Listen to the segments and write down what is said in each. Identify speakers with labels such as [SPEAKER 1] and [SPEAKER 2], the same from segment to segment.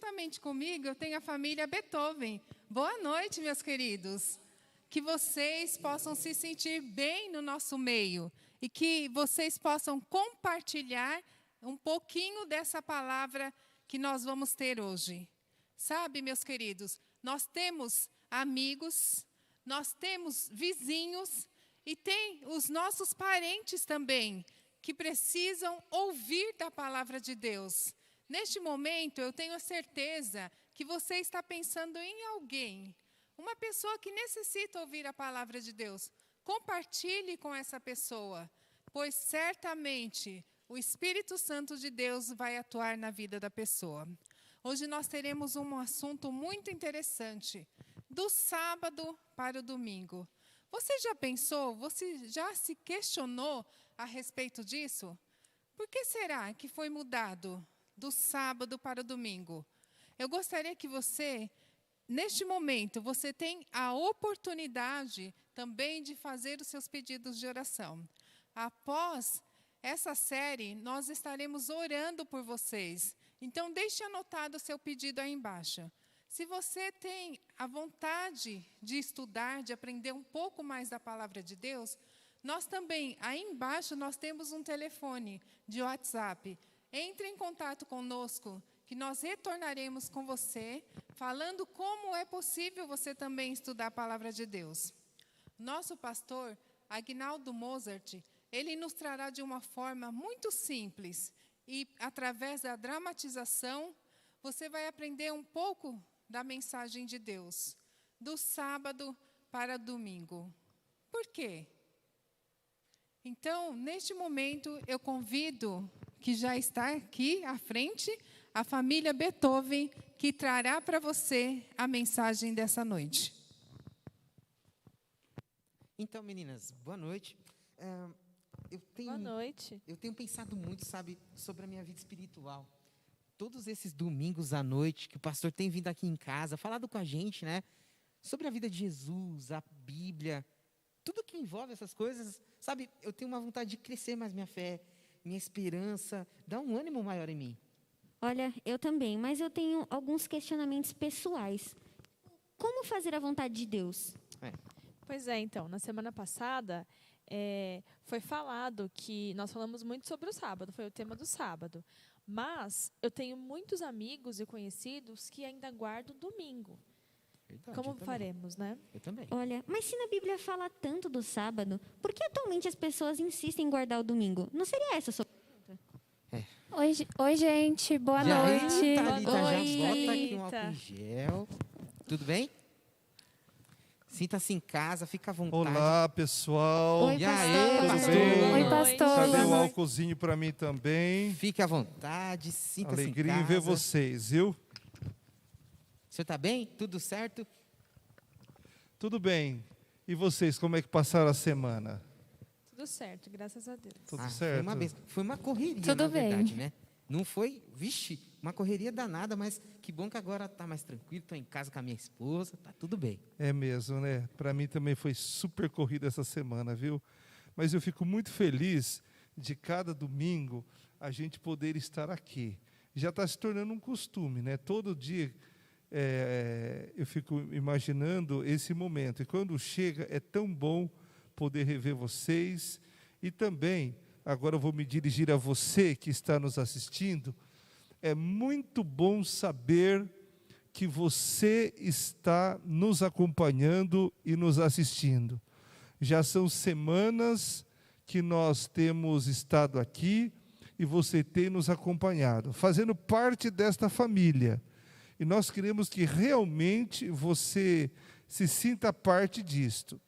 [SPEAKER 1] juntamente comigo eu tenho a família Beethoven. Boa noite, meus queridos. Que vocês possam se sentir bem no nosso meio e que vocês possam compartilhar um pouquinho dessa palavra que nós vamos ter hoje. Sabe, meus queridos, nós temos amigos, nós temos vizinhos e tem os nossos parentes também que precisam ouvir da palavra de Deus. Neste momento, eu tenho a certeza que você está pensando em alguém, uma pessoa que necessita ouvir a palavra de Deus. Compartilhe com essa pessoa, pois certamente o Espírito Santo de Deus vai atuar na vida da pessoa. Hoje nós teremos um assunto muito interessante, do sábado para o domingo. Você já pensou, você já se questionou a respeito disso? Por que será que foi mudado do sábado para o domingo? Eu gostaria que você, neste momento, você tem a oportunidade também de fazer os seus pedidos de oração. Após essa série, nós estaremos orando por vocês. Então, deixe anotado o seu pedido aí embaixo. Se você tem a vontade de estudar, de aprender um pouco mais da palavra de Deus, nós também, aí embaixo, nós temos um telefone de WhatsApp. Entre em contato conosco, que nós retornaremos com você, falando como é possível você também estudar a palavra de Deus. Nosso pastor, Agnaldo Mozart, ele nos trará de uma forma muito simples e, através da dramatização, você vai aprender um pouco da mensagem de Deus, do sábado para domingo. Por quê? Então, neste momento, eu convido que já está aqui à frente a família Beethoven, que trará para você a mensagem dessa noite.
[SPEAKER 2] Então, meninas, boa noite.
[SPEAKER 3] Boa noite.
[SPEAKER 2] Eu tenho pensado muito, sabe, sobre a minha vida espiritual. Todos esses domingos à noite que o pastor tem vindo aqui em casa, falado com a gente, né? Sobre a vida de Jesus, a Bíblia, tudo que envolve essas coisas, sabe? Eu tenho uma vontade de crescer mais minha fé, minha esperança, dar um ânimo maior em mim.
[SPEAKER 4] Olha, eu também, mas eu tenho alguns questionamentos pessoais. Como fazer a vontade de Deus?
[SPEAKER 3] Pois é, então, na semana passada foi falado que nós falamos muito sobre o sábado, foi o tema do sábado. Mas eu tenho muitos amigos e conhecidos que ainda guardam domingo.
[SPEAKER 2] Verdade,
[SPEAKER 3] Como faremos, né?
[SPEAKER 2] Eu também.
[SPEAKER 4] Olha, mas se na Bíblia fala tanto do sábado, por que atualmente as pessoas insistem em guardar o domingo? Não seria essa a sua pergunta?
[SPEAKER 5] Oi, gente. Boa noite.
[SPEAKER 2] Thalita, já
[SPEAKER 3] Oi,
[SPEAKER 2] bota aqui um álcool
[SPEAKER 3] Thalita.
[SPEAKER 2] em gel. Tudo bem? Sinta-se em casa, fica à vontade.
[SPEAKER 6] Olá, pessoal.
[SPEAKER 4] Oi,
[SPEAKER 2] E aí,
[SPEAKER 4] pastor.
[SPEAKER 6] tudo bem?
[SPEAKER 5] Oi, pastor.
[SPEAKER 6] Cadê
[SPEAKER 5] Boa
[SPEAKER 6] o
[SPEAKER 5] noite.
[SPEAKER 6] álcoolzinho para mim também?
[SPEAKER 2] Fique à vontade, sinta-se em
[SPEAKER 6] Alegria
[SPEAKER 2] casa.
[SPEAKER 6] em ver vocês, viu?
[SPEAKER 2] O senhor está bem? Tudo certo?
[SPEAKER 6] Tudo bem. E vocês, como é que passaram a semana?
[SPEAKER 3] Tudo certo, graças a Deus.
[SPEAKER 6] Tudo
[SPEAKER 2] Foi
[SPEAKER 6] certo?
[SPEAKER 2] uma benção. Foi uma correria,
[SPEAKER 5] Tudo
[SPEAKER 2] na
[SPEAKER 5] bem.
[SPEAKER 2] verdade, né? Não foi, uma correria danada, mas que bom que agora está mais tranquilo, estou em casa com a minha esposa, tá tudo bem.
[SPEAKER 6] É mesmo, né? Para mim também foi super corrida essa semana, viu? Mas eu fico muito feliz de cada domingo a gente poder estar aqui. Já está se tornando um costume, né? Todo dia eu fico imaginando esse momento. E quando chega, é tão bom poder rever vocês. E também, agora eu vou me dirigir a você que está nos assistindo. É muito bom saber que você está nos acompanhando e nos assistindo. Já são semanas que nós temos estado aqui e você tem nos acompanhado, fazendo parte desta família. E nós queremos que realmente você se sinta parte disto.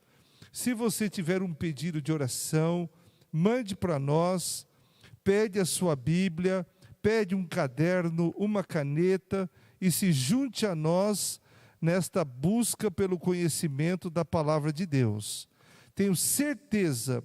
[SPEAKER 6] Se você tiver um pedido de oração, mande para nós, pede a sua Bíblia, pede um caderno, uma caneta e se junte a nós nesta busca pelo conhecimento da palavra de Deus. Tenho certeza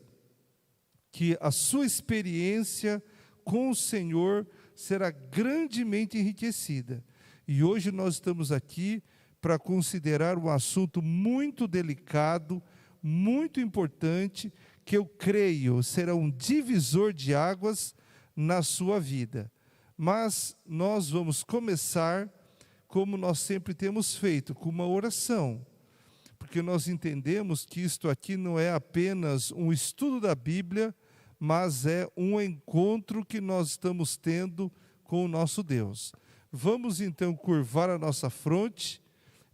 [SPEAKER 6] que a sua experiência com o Senhor será grandemente enriquecida. E hoje nós estamos aqui para considerar um assunto muito delicado, muito importante, que eu creio será um divisor de águas na sua vida. Mas nós vamos começar como nós sempre temos feito, com uma oração. Porque nós entendemos que isto aqui não é apenas um estudo da Bíblia, mas é um encontro que nós estamos tendo com o nosso Deus. Vamos então curvar a nossa fronte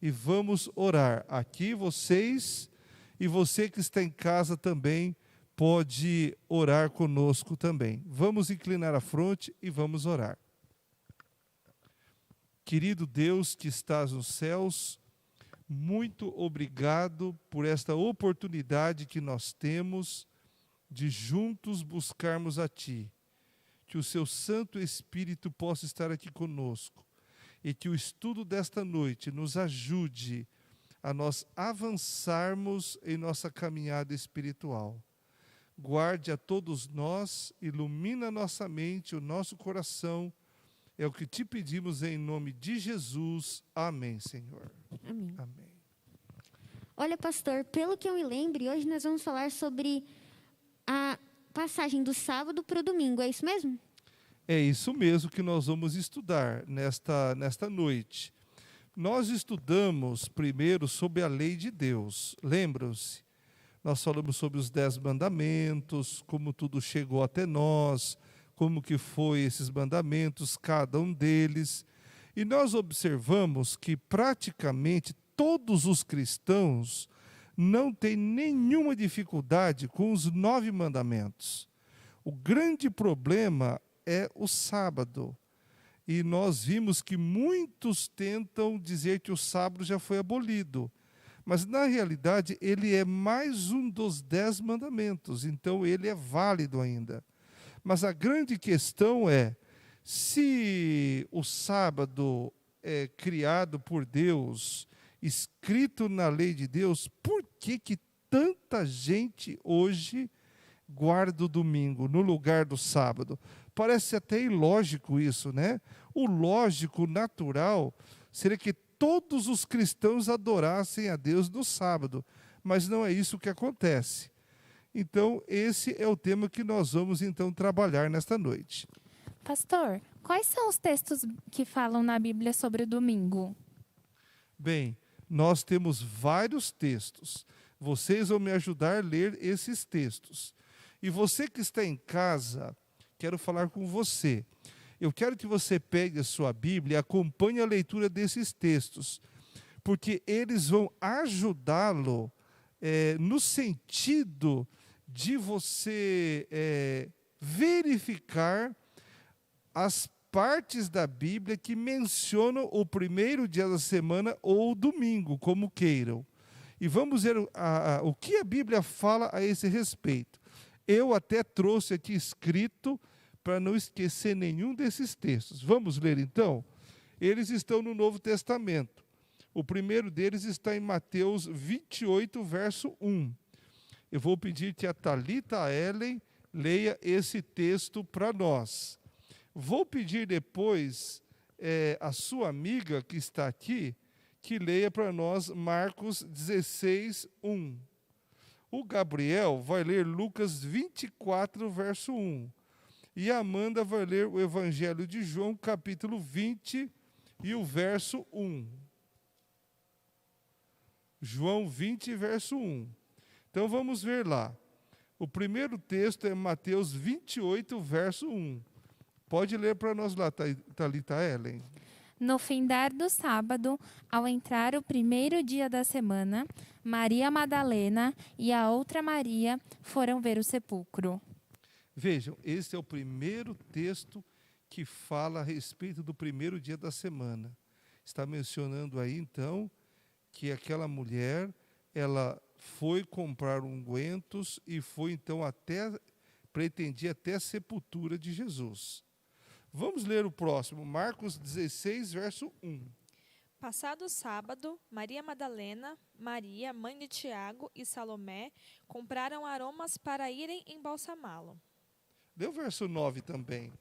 [SPEAKER 6] e vamos orar. Aqui vocês e você que está em casa também pode orar conosco também. Vamos inclinar a fronte e vamos orar. Querido Deus que estás nos céus, muito obrigado por esta oportunidade que nós temos de juntos buscarmos a Ti. Que o Seu Santo Espírito possa estar aqui conosco e que o estudo desta noite nos ajude a nós avançarmos em nossa caminhada espiritual. Guarde a todos nós, ilumina nossa mente, o nosso coração. É o que te pedimos em nome de Jesus. Amém, Senhor.
[SPEAKER 4] Amém.
[SPEAKER 6] Amém.
[SPEAKER 4] Olha, pastor, pelo que eu me lembre, hoje nós vamos falar sobre a passagem do sábado para o domingo, é isso mesmo?
[SPEAKER 6] É isso mesmo que nós vamos estudar nesta noite. Nós estudamos primeiro sobre a lei de Deus. Lembram-se? Nós falamos sobre os 10 mandamentos, como tudo chegou até nós, como que foi esses mandamentos, cada um deles. E nós observamos que praticamente todos os cristãos não têm nenhuma dificuldade com os 9 mandamentos. O grande problema é o sábado. E nós vimos que muitos tentam dizer que o sábado já foi abolido. Mas, na realidade, ele é mais um dos 10 mandamentos. Então, ele é válido ainda. Mas a grande questão é, se o sábado é criado por Deus, escrito na lei de Deus, por que tanta gente hoje guarda o domingo no lugar do sábado? Parece até ilógico isso, né? O lógico, o natural, seria que todos os cristãos adorassem a Deus no sábado, mas não é isso que acontece. Então, esse é o tema que nós vamos, então, trabalhar nesta noite.
[SPEAKER 5] Pastor, quais são os textos que falam na Bíblia sobre o domingo?
[SPEAKER 6] Bem, nós temos vários textos. Vocês vão me ajudar a ler esses textos. E você que está em casa, quero falar com você. Eu quero que você pegue a sua Bíblia e acompanhe a leitura desses textos, porque eles vão ajudá-lo no sentido de você verificar as partes da Bíblia que mencionam o primeiro dia da semana ou o domingo, como queiram. E vamos ver o que a Bíblia fala a esse respeito. Eu até trouxe aqui escrito para não esquecer nenhum desses textos. Vamos ler então? Eles estão no Novo Testamento. O primeiro deles está em Mateus 28, verso 1. Eu vou pedir que a Thalita Ellen leia esse texto para nós. Vou pedir depois a sua amiga que está aqui, que leia para nós Marcos 16, 1. O Gabriel vai ler Lucas 24, verso 1. E a Amanda vai ler o Evangelho de João, capítulo 20, e o verso 1. João 20, verso 1. Então vamos ver lá. O primeiro texto é Mateus 28, verso 1. Pode ler para nós lá, Thalita Ellen.
[SPEAKER 5] No findar do sábado, ao entrar o primeiro dia da semana, Maria Madalena e a outra Maria foram ver o sepulcro.
[SPEAKER 6] Vejam, esse é o primeiro texto que fala a respeito do primeiro dia da semana. Está mencionando aí, então, que aquela mulher, ela foi comprar ungüentos e foi, então, pretendia até a sepultura de Jesus. Vamos ler o próximo, Marcos 16, verso 1.
[SPEAKER 3] Passado o sábado, Maria Madalena, Maria, mãe de Tiago e Salomé compraram aromas para irem embalsamá-lo.
[SPEAKER 6] Lê o verso 9 também.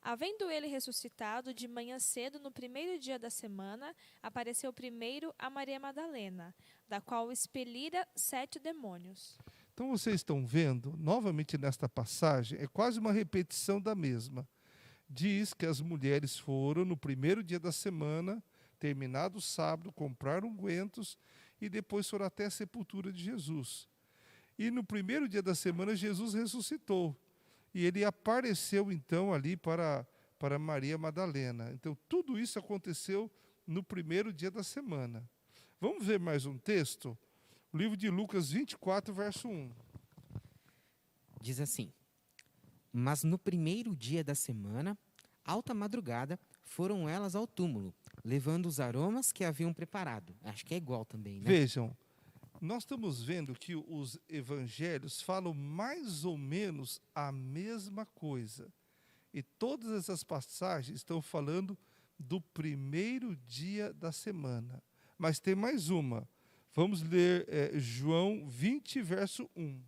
[SPEAKER 3] Havendo ele ressuscitado de manhã cedo no primeiro dia da semana, apareceu primeiro a Maria Madalena, da qual expelira 7 demônios.
[SPEAKER 6] Então vocês estão vendo, novamente nesta passagem, é quase uma repetição da mesma. diz que as mulheres foram no primeiro dia da semana, terminado o sábado, compraram ungüentos e depois foram até a sepultura de Jesus. E no primeiro dia da semana, Jesus ressuscitou. E ele apareceu, então, ali para Maria Madalena. Então, tudo isso aconteceu no primeiro dia da semana. Vamos ver mais um texto? O livro de Lucas 24, verso 1.
[SPEAKER 2] Diz assim: Mas no primeiro dia da semana, alta madrugada, foram elas ao túmulo, levando os aromas que haviam preparado. Acho que é igual também, né?
[SPEAKER 6] Vejam, nós estamos vendo que os evangelhos falam mais ou menos a mesma coisa. E todas essas passagens estão falando do primeiro dia da semana. Mas tem mais uma. Vamos ler João 20, verso 1.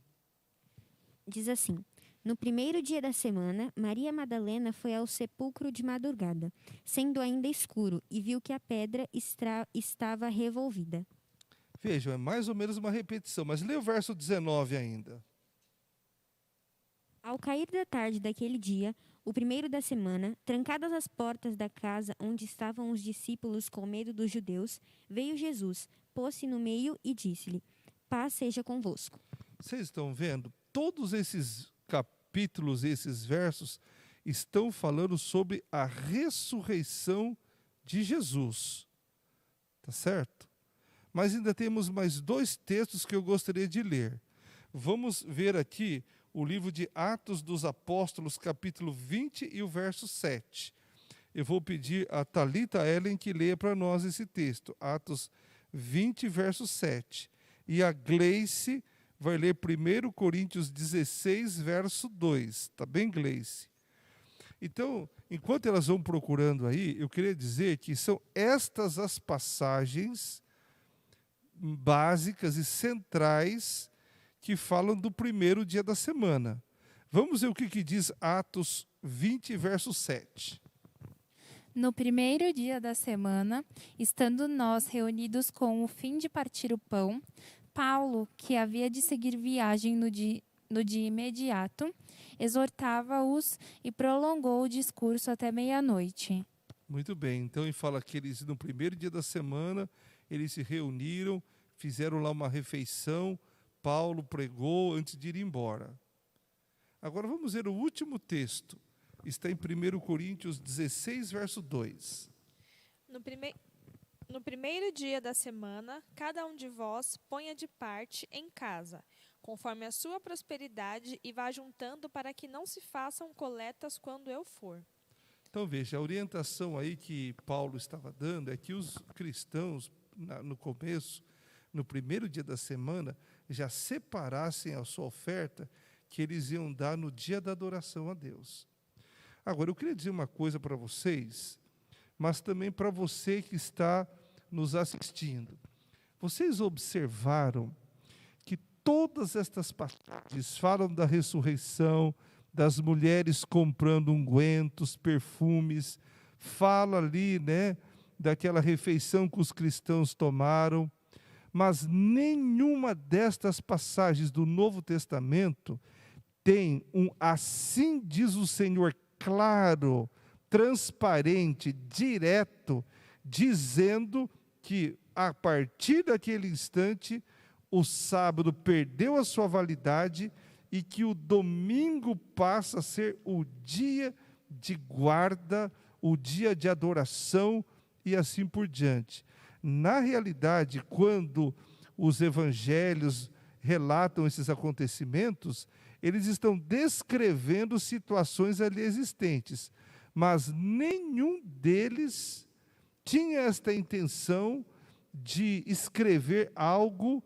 [SPEAKER 4] Diz assim: No primeiro dia da semana, Maria Madalena foi ao sepulcro de madrugada, sendo ainda escuro, e viu que a pedra estava revolvida.
[SPEAKER 6] Vejam, é mais ou menos uma repetição, mas lê o verso 19 ainda.
[SPEAKER 4] Ao cair da tarde daquele dia, o primeiro da semana, trancadas as portas da casa onde estavam os discípulos com medo dos judeus, veio Jesus, pôs-se no meio e disse-lhe: Paz seja convosco.
[SPEAKER 6] Vocês estão vendo? Todos esses capítulos, esses versos, estão falando sobre a ressurreição de Jesus. Tá certo? Mas ainda temos mais 2 textos que eu gostaria de ler. Vamos ver aqui o livro de Atos dos Apóstolos, capítulo 20 e o verso 7. Eu vou pedir a Thalita Ellen que leia para nós esse texto. Atos 20, verso 7. E a Gleice vai ler 1 Coríntios 16, verso 2. Tá bem, Gleice? Então, enquanto elas vão procurando aí, eu queria dizer que são estas as passagens básicas e centrais que falam do primeiro dia da semana. Vamos ver o que diz Atos 20, verso 7.
[SPEAKER 5] No primeiro dia da semana, estando nós reunidos com o fim de partir o pão, Paulo, que havia de seguir viagem no dia imediato, exortava-os e prolongou o discurso até meia-noite.
[SPEAKER 6] Muito bem, então ele fala que eles, no primeiro dia da semana, eles se reuniram, fizeram lá uma refeição, Paulo pregou antes de ir embora. Agora vamos ver o último texto. Está em 1 Coríntios 16, verso 2.
[SPEAKER 3] No primeiro dia da semana, cada um de vós ponha de parte em casa, conforme a sua prosperidade, e vá juntando para que não se façam coletas quando eu for.
[SPEAKER 6] Então veja, a orientação aí que Paulo estava dando é que os cristãos, no começo, no primeiro dia da semana, já separassem a sua oferta que eles iam dar no dia da adoração a Deus. Agora, eu queria dizer uma coisa para vocês, mas também para você que está nos assistindo. Vocês observaram que todas estas passagens falam da ressurreição, das mulheres comprando ungüentos, perfumes, fala ali, né, daquela refeição que os cristãos tomaram, mas nenhuma destas passagens do Novo Testamento tem um assim diz o Senhor claro, transparente, direto, dizendo que a partir daquele instante o sábado perdeu a sua validade e que o domingo passa a ser o dia de guarda, o dia de adoração e assim por diante. Na realidade, quando os evangelhos relatam esses acontecimentos, eles estão descrevendo situações ali existentes, mas nenhum deles tinha esta intenção de escrever algo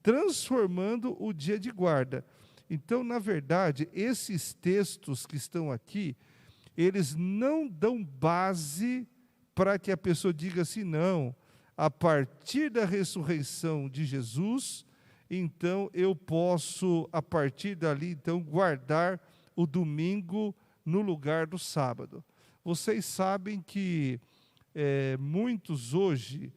[SPEAKER 6] transformando o dia de guarda. Então, na verdade, esses textos que estão aqui, eles não dão base para que a pessoa diga assim, não, a partir da ressurreição de Jesus, então eu posso, a partir dali, então, guardar o domingo no lugar do sábado. Vocês sabem que muitos hoje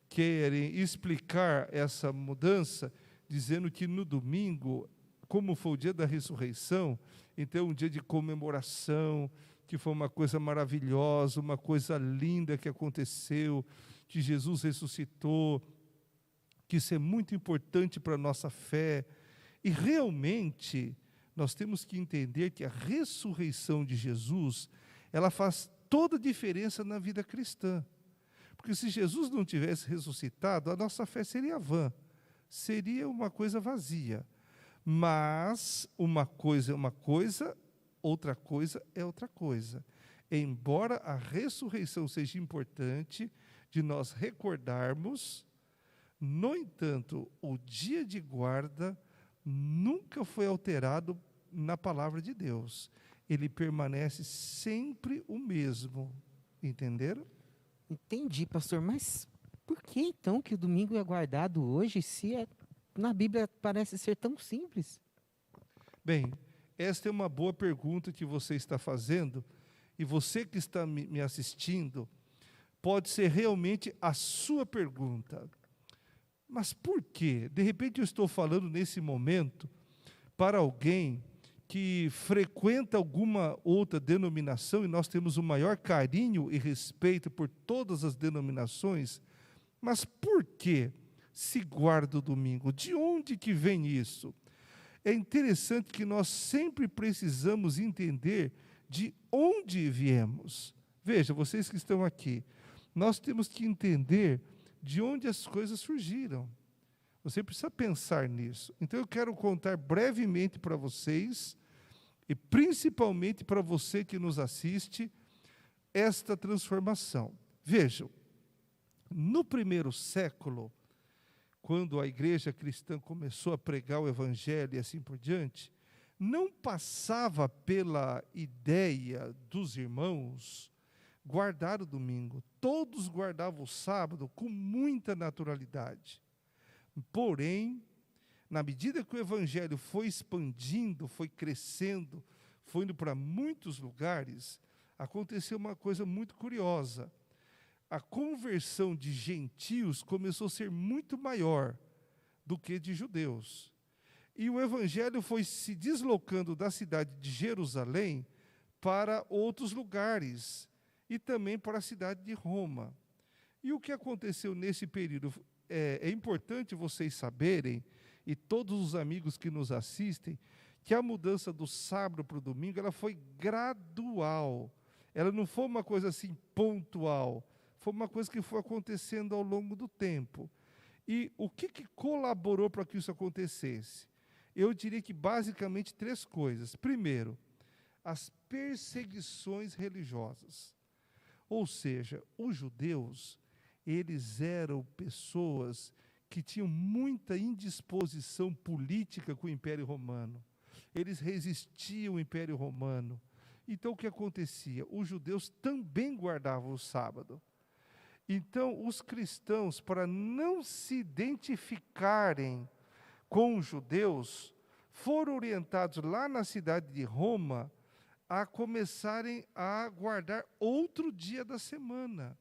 [SPEAKER 6] querem explicar essa mudança, dizendo que no domingo, como foi o dia da ressurreição, então um dia de comemoração, que foi uma coisa maravilhosa, uma coisa linda que aconteceu, que Jesus ressuscitou, que isso é muito importante para a nossa fé. E realmente, nós temos que entender que a ressurreição de Jesus, ela faz toda a diferença na vida cristã. Porque se Jesus não tivesse ressuscitado, a nossa fé seria vã, seria uma coisa vazia. Mas uma coisa é uma coisa, outra coisa é outra coisa. Embora a ressurreição seja importante de nós recordarmos, no entanto, o dia de guarda nunca foi alterado na palavra de Deus. Ele permanece sempre o mesmo. Entenderam?
[SPEAKER 2] Entendi, pastor, mas por que então que o domingo é guardado hoje, se na Bíblia parece ser tão simples?
[SPEAKER 6] Bem, esta é uma boa pergunta que você está fazendo, e você que está me assistindo, pode ser realmente a sua pergunta. Mas por quê? De repente eu estou falando nesse momento para alguém que frequenta alguma outra denominação, e nós temos o maior carinho e respeito por todas as denominações, mas por que se guarda o domingo? De onde que vem isso? É interessante que nós sempre precisamos entender de onde viemos. Veja, vocês que estão aqui, nós temos que entender de onde as coisas surgiram. Você precisa pensar nisso. Então eu quero contar brevemente para vocês, e principalmente para você que nos assiste, esta transformação. Vejam, no primeiro século, quando a igreja cristã começou a pregar o evangelho e assim por diante, não passava pela ideia dos irmãos guardar o domingo. Todos guardavam o sábado com muita naturalidade. Porém, na medida que o evangelho foi expandindo, foi crescendo, foi indo para muitos lugares, aconteceu uma coisa muito curiosa. A conversão de gentios começou a ser muito maior do que de judeus. E o evangelho foi se deslocando da cidade de Jerusalém para outros lugares, e também para a cidade de Roma. E o que aconteceu nesse período? É importante vocês saberem, e todos os amigos que nos assistem, que a mudança do sábado para o domingo, ela foi gradual. Ela não foi uma coisa assim pontual, foi uma coisa que foi acontecendo ao longo do tempo. E o que colaborou para que isso acontecesse? Eu diria que basicamente 3 coisas. Primeiro, as perseguições religiosas. Ou seja, os judeus, eles eram pessoas que tinham muita indisposição política com o Império Romano. Eles resistiam ao Império Romano. Então, o que acontecia? Os judeus também guardavam o sábado. Então, os cristãos, para não se identificarem com os judeus, foram orientados lá na cidade de Roma a começarem a guardar outro dia da semana,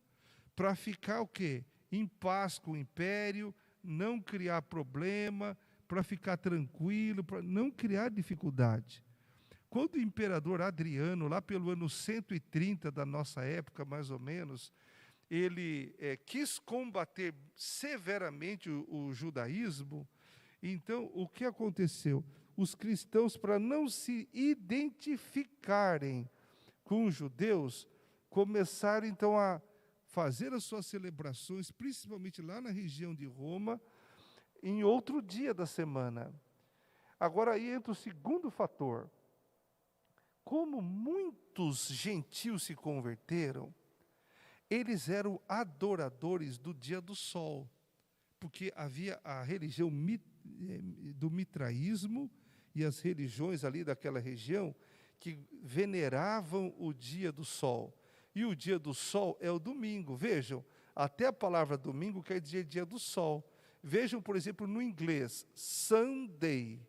[SPEAKER 6] para ficar o quê? Em paz com o império, não criar problema, para ficar tranquilo, para não criar dificuldade. Quando o imperador Adriano, lá pelo ano 130 da nossa época, mais ou menos, ele quis combater severamente o judaísmo, então o que aconteceu? Os cristãos, para não se identificarem com os judeus, começaram então a fazer as suas celebrações, principalmente lá na região de Roma, em outro dia da semana. Agora aí entra o segundo fator. Como muitos gentios se converteram, eles eram adoradores do dia do sol, porque havia a religião do mitraísmo e as religiões ali daquela região que veneravam o dia do sol. E o dia do sol é o domingo. Vejam, até a palavra domingo quer dizer dia do sol. Vejam, por exemplo, no inglês, Sunday,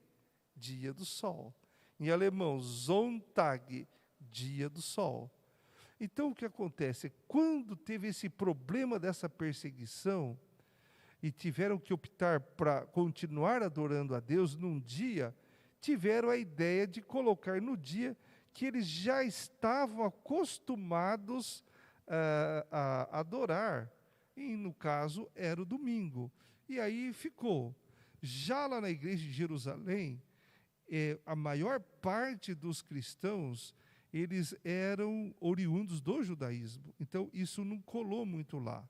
[SPEAKER 6] dia do sol. Em alemão, Sonntag, dia do sol. Então, o que acontece? Quando teve esse problema dessa perseguição, e tiveram que optar para continuar adorando a Deus num dia, tiveram a ideia de colocar no dia que eles já estavam acostumados a adorar. E, no caso, era o domingo. E aí ficou. Já lá na igreja de Jerusalém, a maior parte dos cristãos, eles eram oriundos do judaísmo. Então, isso não colou muito lá.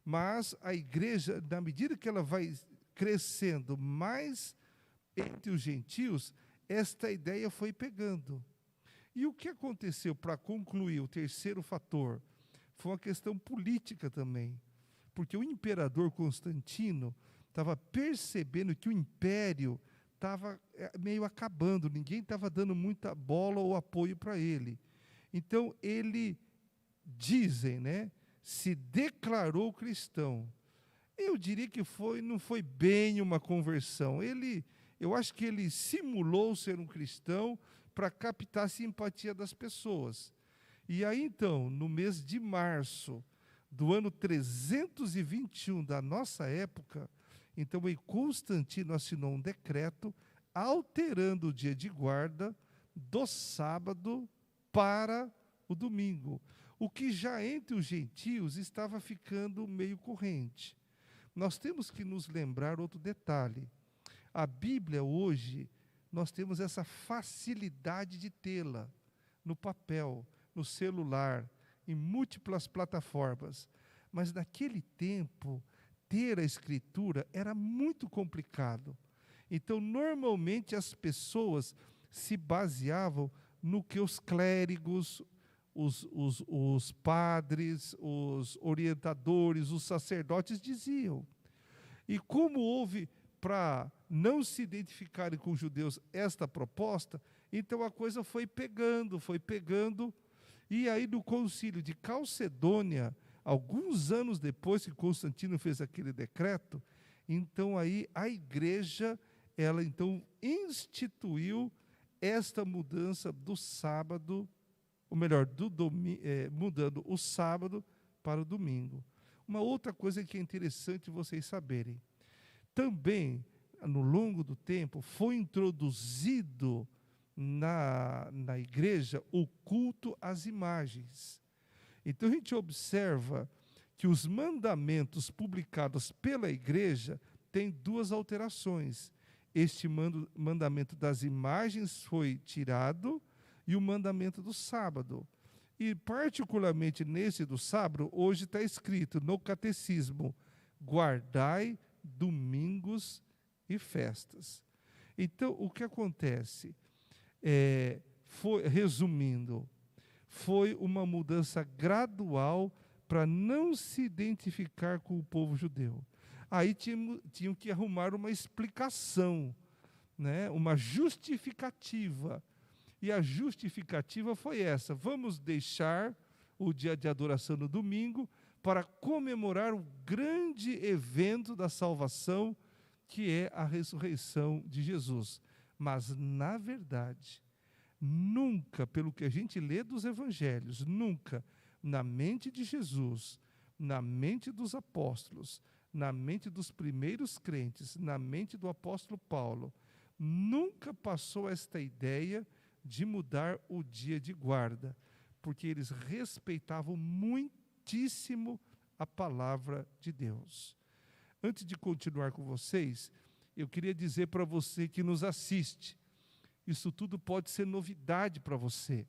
[SPEAKER 6] Mas a igreja, na medida que ela vai crescendo mais entre os gentios, esta ideia foi pegando. E o que aconteceu, para concluir, o terceiro fator, foi uma questão política também. Porque o imperador Constantino estava percebendo que o império estava meio acabando, ninguém estava dando muita bola ou apoio para ele. Então, ele, dizem, né, se declarou cristão. Eu diria que não foi bem uma conversão. Eu acho que ele simulou ser um cristão para captar a simpatia das pessoas. E aí, então, no mês de março do ano 321 da nossa época, então aí Constantino assinou um decreto alterando o dia de guarda do sábado para o domingo, o que já entre os gentios estava ficando meio corrente. Nós temos que nos lembrar outro detalhe. A Bíblia hoje, nós temos essa facilidade de tê-la no papel, no celular, em múltiplas plataformas. Mas naquele tempo, ter a escritura era muito complicado. Então, normalmente, as pessoas se baseavam no que os clérigos, os padres, os orientadores, os sacerdotes diziam. E como houve, para não se identificarem com os judeus, esta proposta, então a coisa foi pegando, e aí no concílio de Calcedônia, alguns anos depois que Constantino fez aquele decreto, então aí a igreja, ela então instituiu esta mudança do sábado, ou melhor, mudando o sábado para o domingo. Uma outra coisa que é interessante vocês saberem, também, no longo do tempo, foi introduzido na igreja o culto às imagens. Então a gente observa que os mandamentos publicados pela igreja têm duas alterações. Este mandamento das imagens foi tirado e o mandamento do sábado. E particularmente nesse do sábado, hoje está escrito no catecismo: guardai domingos e festas. Então, o que acontece? Resumindo, foi uma mudança gradual para não se identificar com o povo judeu. Aí tinham que arrumar uma explicação, né, uma justificativa. E a justificativa foi essa: vamos deixar o dia de adoração no domingo para comemorar o grande evento da salvação, que é a ressurreição de Jesus. Mas, na verdade, nunca, pelo que a gente lê dos evangelhos, nunca, na mente de Jesus, na mente dos apóstolos, na mente dos primeiros crentes, na mente do apóstolo Paulo, nunca passou esta ideia de mudar o dia de guarda, porque eles respeitavam muitíssimo a palavra de Deus. Antes de continuar com vocês, eu queria dizer para você que nos assiste, isso tudo pode ser novidade para você.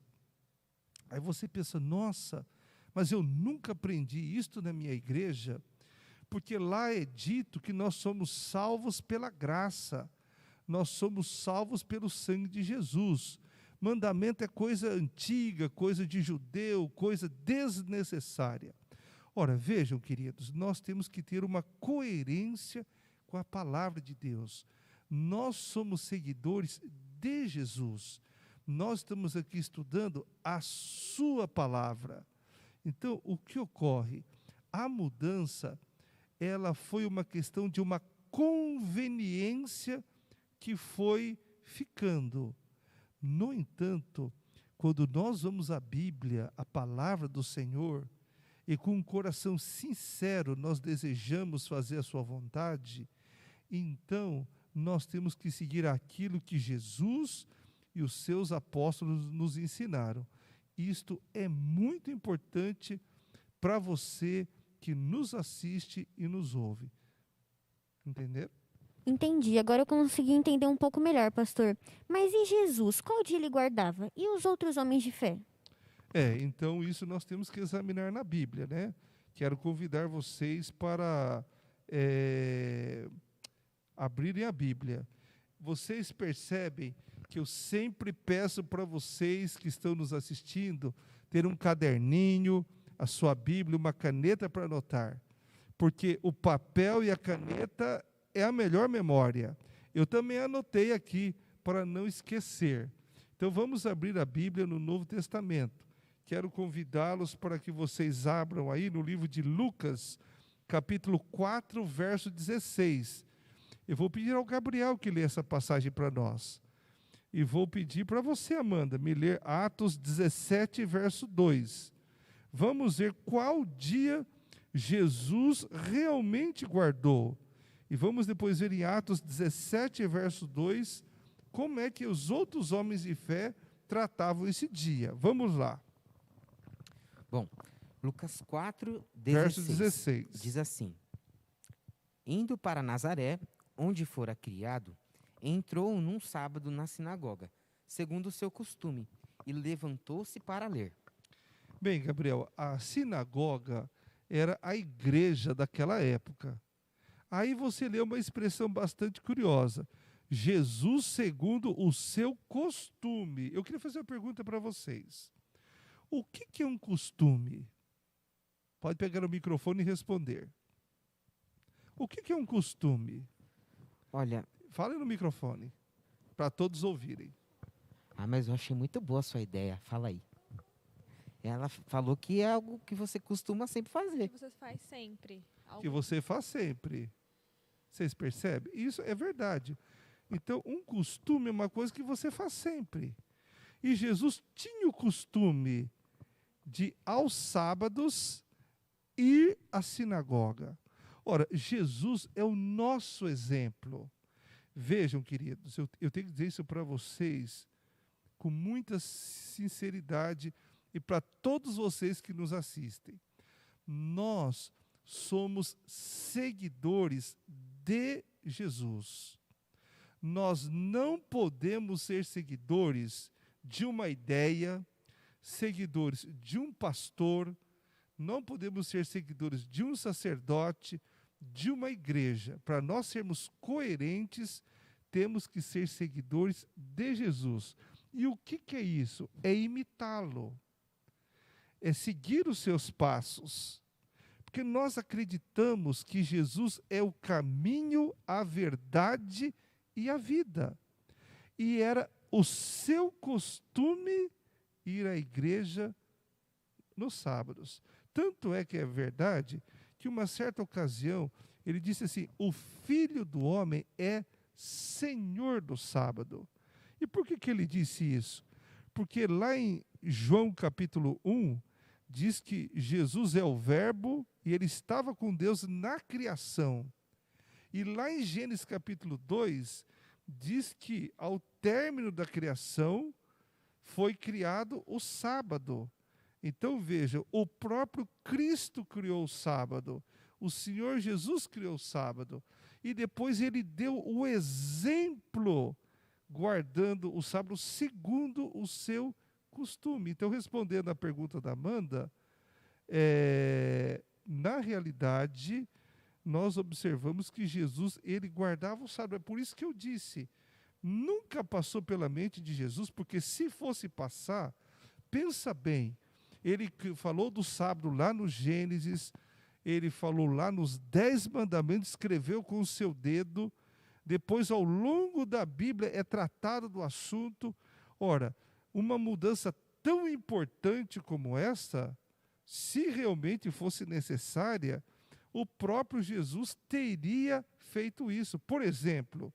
[SPEAKER 6] Aí você pensa: nossa, mas eu nunca aprendi isto na minha igreja, porque lá é dito que nós somos salvos pela graça, nós somos salvos pelo sangue de Jesus. Mandamento é coisa antiga, coisa de judeu, coisa desnecessária. Ora, vejam, queridos, nós temos que ter uma coerência com a palavra de Deus. Nós somos seguidores de Jesus. Nós estamos aqui estudando a sua palavra. Então, o que ocorre? A mudança, ela foi uma questão de uma conveniência que foi ficando. No entanto, quando nós vamos à Bíblia, a palavra do Senhor, e com um coração sincero nós desejamos fazer a sua vontade, então nós temos que seguir aquilo que Jesus e os seus apóstolos nos ensinaram. Isto é muito importante para você que nos assiste e nos ouve. Entenderam?
[SPEAKER 4] Entendi. Agora eu consegui entender um pouco melhor, pastor. Mas e Jesus? Qual dia ele guardava? E os outros homens de fé?
[SPEAKER 6] Então isso nós temos que examinar na Bíblia, né? Quero convidar vocês para abrirem a Bíblia. Vocês percebem que eu sempre peço para vocês que estão nos assistindo ter um caderninho, a sua Bíblia, uma caneta para anotar. Porque o papel e a caneta é a melhor memória. Eu também anotei aqui para não esquecer. Então vamos abrir a Bíblia no Novo Testamento. Quero convidá-los para que vocês abram aí no livro de Lucas, capítulo 4, verso 16. Eu vou pedir ao Gabriel que lê essa passagem para nós. E vou pedir para você, Amanda, me ler Atos 17, verso 2. Vamos ver qual dia Jesus realmente guardou. E vamos depois ver em Atos 17, verso 2, como é que os outros homens de fé tratavam esse dia. Vamos lá.
[SPEAKER 2] Bom, Lucas 4,
[SPEAKER 6] Verso
[SPEAKER 2] 16,
[SPEAKER 6] 16.
[SPEAKER 2] diz assim: Indo para Nazaré, onde fora criado, entrou num sábado na sinagoga, segundo o seu costume, e levantou-se para ler.
[SPEAKER 6] Bem, Gabriel, a sinagoga era a igreja daquela época. Aí você lê uma expressão bastante curiosa. Jesus segundo o seu costume. Eu queria fazer uma pergunta para vocês. O que é um costume? Pode pegar o microfone e responder. O que é um costume?
[SPEAKER 2] Olha,
[SPEAKER 6] Fale no microfone, para todos ouvirem.
[SPEAKER 2] mas eu achei muito boa a sua ideia. Fala aí. Ela falou que é algo que você costuma sempre fazer.
[SPEAKER 3] Que você faz sempre.
[SPEAKER 6] Que você faz sempre. Vocês percebem? Isso é verdade. Então, um costume é uma coisa que você faz sempre. E Jesus tinha o costume de, aos sábados, ir à sinagoga. Ora, Jesus é o nosso exemplo. Vejam, queridos, eu tenho que dizer isso para vocês com muita sinceridade e para todos vocês que nos assistem. Nós somos seguidores de Jesus. Nós não podemos ser seguidores de uma ideia, seguidores de um pastor, não podemos ser seguidores de um sacerdote, de uma igreja. Para nós sermos coerentes, temos que ser seguidores de Jesus. E o que é isso? É imitá-lo. É seguir os seus passos. Porque nós acreditamos que Jesus é o caminho, a verdade e a vida. E era o seu costume ir à igreja nos sábados. Tanto é que é verdade que uma certa ocasião ele disse assim: o Filho do Homem é Senhor do sábado. E por que ele disse isso? Porque lá em João capítulo 1, diz que Jesus é o Verbo e ele estava com Deus na criação. E lá em Gênesis capítulo 2, diz que ao término da criação foi criado o sábado. Então veja, o próprio Cristo criou o sábado, o Senhor Jesus criou o sábado, e depois ele deu o exemplo, guardando o sábado segundo o seu costume. Então, respondendo à pergunta da Amanda, na realidade, nós observamos que Jesus, ele guardava o sábado. É por isso que eu disse, nunca passou pela mente de Jesus, porque se fosse passar, pensa bem, ele falou do sábado lá no Gênesis, ele falou lá nos 10 mandamentos, escreveu com o seu dedo, depois ao longo da Bíblia é tratado do assunto. Ora, uma mudança tão importante como essa, se realmente fosse necessária, o próprio Jesus teria feito isso. Por exemplo,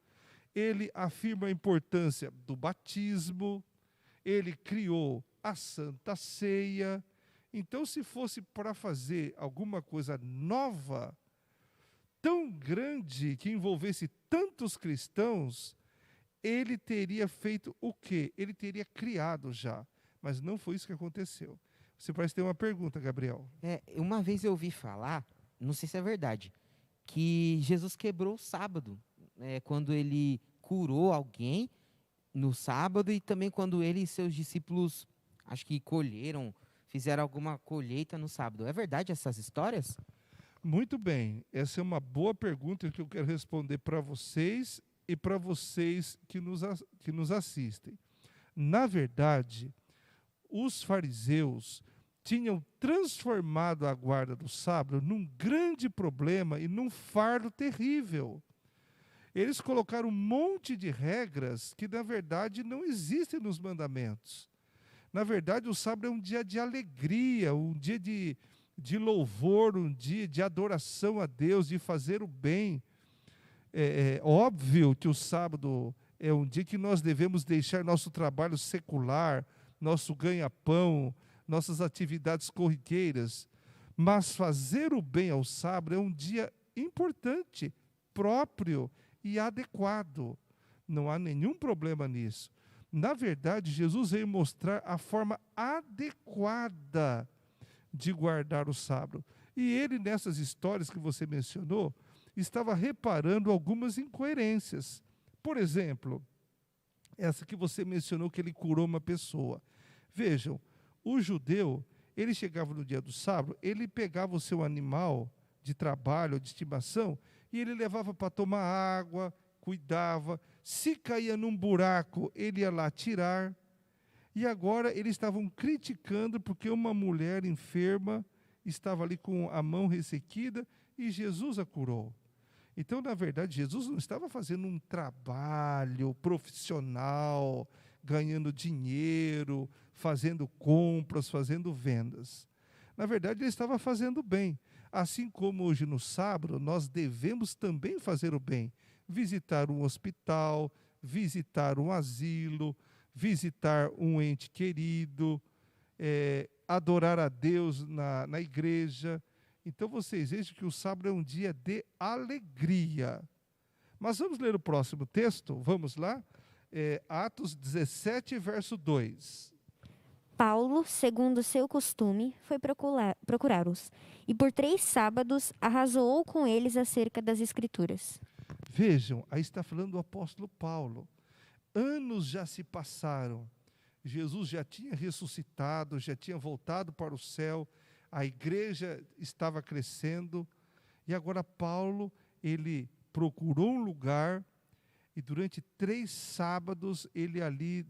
[SPEAKER 6] ele afirma a importância do batismo, ele criou a Santa Ceia. Então, se fosse para fazer alguma coisa nova, tão grande, que envolvesse tantos cristãos, ele teria feito o quê? Ele teria criado já. Mas não foi isso que aconteceu. Você parece ter uma pergunta, Gabriel.
[SPEAKER 2] Uma vez eu ouvi falar, não sei se é verdade, que Jesus quebrou o sábado, quando ele curou alguém no sábado e também quando ele e seus discípulos, acho que fizeram alguma colheita no sábado. É verdade essas histórias?
[SPEAKER 6] Muito bem. Essa é uma boa pergunta que eu quero responder para vocês e para vocês que nos assistem. Na verdade, os fariseus tinham transformado a guarda do sábado num grande problema e num fardo terrível. Eles colocaram um monte de regras que, na verdade, não existem nos mandamentos. Na verdade, o sábado é um dia de alegria, um dia de louvor, um dia de adoração a Deus, de fazer o bem. É óbvio que o sábado é um dia que nós devemos deixar nosso trabalho secular, nosso ganha-pão, nossas atividades corriqueiras. Mas fazer o bem ao sábado é um dia importante, próprio e adequado. Não há nenhum problema nisso. Na verdade, Jesus veio mostrar a forma adequada de guardar o sábado. E ele, nessas histórias que você mencionou, estava reparando algumas incoerências. Por exemplo, essa que você mencionou, que ele curou uma pessoa. Vejam, o judeu, ele chegava no dia do sábado, ele pegava o seu animal de trabalho, de estimação, e ele levava para tomar água, cuidava. Se caía num buraco, ele ia lá tirar. E agora eles estavam criticando porque uma mulher enferma estava ali com a mão ressequida e Jesus a curou. Então, na verdade, Jesus não estava fazendo um trabalho profissional, ganhando dinheiro, fazendo compras, fazendo vendas. Na verdade, ele estava fazendo bem. Assim como hoje no sábado, nós devemos também fazer o bem. Visitar um hospital, visitar um asilo, visitar um ente querido, adorar a Deus na igreja. Então vocês vejam que o sábado é um dia de alegria. Mas vamos ler o próximo texto? Vamos lá? Atos 17, verso 2.
[SPEAKER 4] Paulo, segundo seu costume, foi procurá-los, e por 3 sábados arrazoou com eles acerca das Escrituras.
[SPEAKER 6] Vejam, aí está falando do apóstolo Paulo. Anos já se passaram. Jesus já tinha ressuscitado, já tinha voltado para o céu, a igreja estava crescendo, e agora Paulo, ele procurou um lugar, e durante 3 sábados ele ali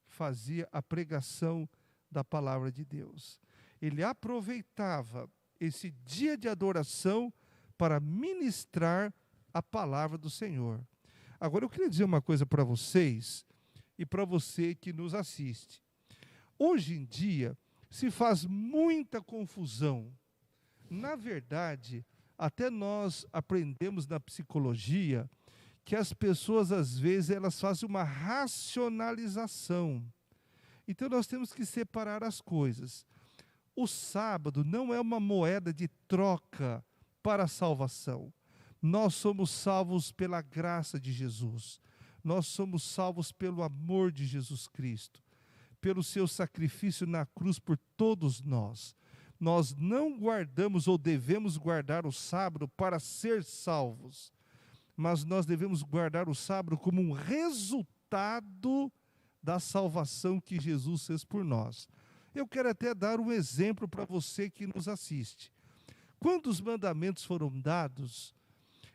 [SPEAKER 6] fazia a pregação da palavra de Deus. Ele aproveitava esse dia de adoração para ministrar a palavra do Senhor. Agora eu queria dizer uma coisa para vocês e para você que nos assiste. Hoje em dia se faz muita confusão. Na verdade, até nós aprendemos na psicologia que as pessoas, às vezes, elas fazem uma racionalização. Então, nós temos que separar as coisas. O sábado não é uma moeda de troca para a salvação. Nós somos salvos pela graça de Jesus. Nós somos salvos pelo amor de Jesus Cristo, pelo seu sacrifício na cruz por todos nós. Nós não guardamos ou devemos guardar o sábado para ser salvos, mas nós devemos guardar o sábado como um resultado da salvação que Jesus fez por nós. Eu quero até dar um exemplo para você que nos assiste. Quando os mandamentos foram dados,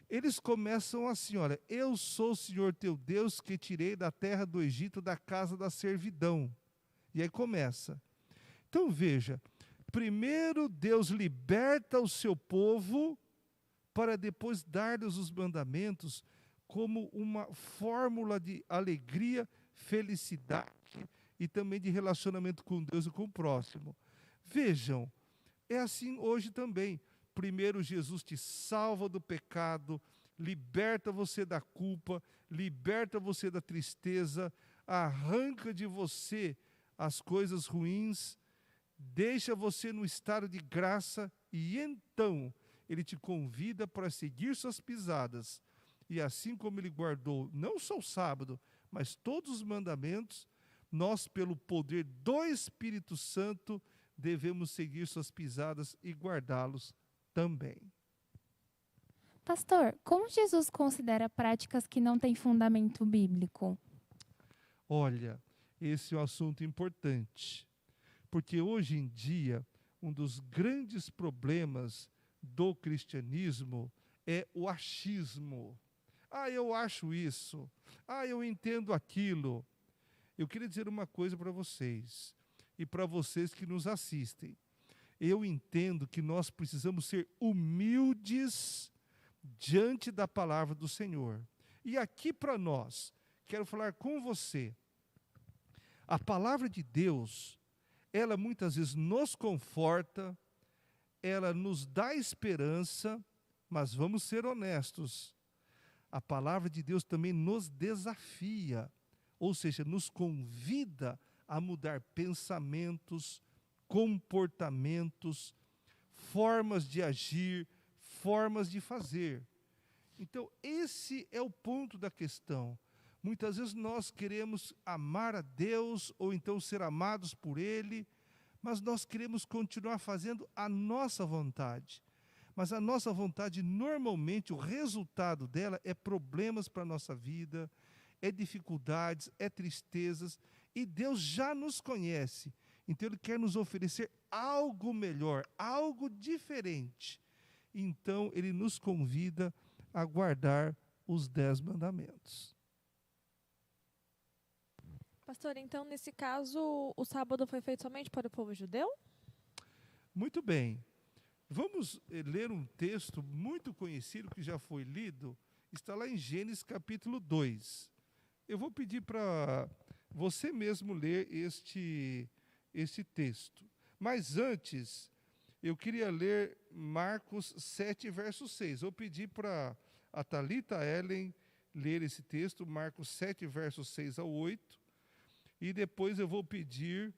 [SPEAKER 6] eles começam assim, olha, eu sou o Senhor teu Deus que tirei da terra do Egito, da casa da servidão. E aí começa. Então veja, primeiro Deus liberta o seu povo para depois dar-lhes os mandamentos como uma fórmula de alegria, felicidade e também de relacionamento com Deus e com o próximo. Vejam, é assim hoje também. Primeiro Jesus te salva do pecado, liberta você da culpa, liberta você da tristeza, arranca de você as coisas ruins, deixa você no estado de graça e então Ele te convida para seguir suas pisadas. E assim como Ele guardou não só o sábado, mas todos os mandamentos, nós, pelo poder do Espírito Santo, devemos seguir suas pisadas e guardá-los também.
[SPEAKER 5] Pastor, como Jesus considera práticas que não têm fundamento bíblico?
[SPEAKER 6] Olha, esse é um assunto importante, porque hoje em dia, um dos grandes problemas do cristianismo é o achismo. Ah, eu acho isso. Ah, eu entendo aquilo. Eu queria dizer uma coisa para vocês, e para vocês que nos assistem. Eu entendo que nós precisamos ser humildes diante da palavra do Senhor. E aqui para nós, quero falar com você. A palavra de Deus, ela muitas vezes nos conforta, ela nos dá esperança, mas vamos ser honestos. A palavra de Deus também nos desafia, ou seja, nos convida a mudar pensamentos, comportamentos, formas de agir, formas de fazer. Então, esse é o ponto da questão. Muitas vezes nós queremos amar a Deus, ou então ser amados por Ele, mas nós queremos continuar fazendo a nossa vontade. Mas a nossa vontade, normalmente, o resultado dela é problemas para a nossa vida, é dificuldades, é tristezas, e Deus já nos conhece. Então Ele quer nos oferecer algo melhor, algo diferente. Então Ele nos convida a guardar os 10 mandamentos.
[SPEAKER 3] Pastor, então, nesse caso, o sábado foi feito somente para o povo judeu?
[SPEAKER 6] Muito bem. Vamos ler um texto muito conhecido que já foi lido. Está lá em Gênesis capítulo 2. Eu vou pedir para você mesmo ler este texto. Mas antes, eu queria ler Marcos 7, verso 6. Vou pedir para a Thalita Ellen ler esse texto, Marcos 7, verso 6 ao 8. E depois eu vou pedir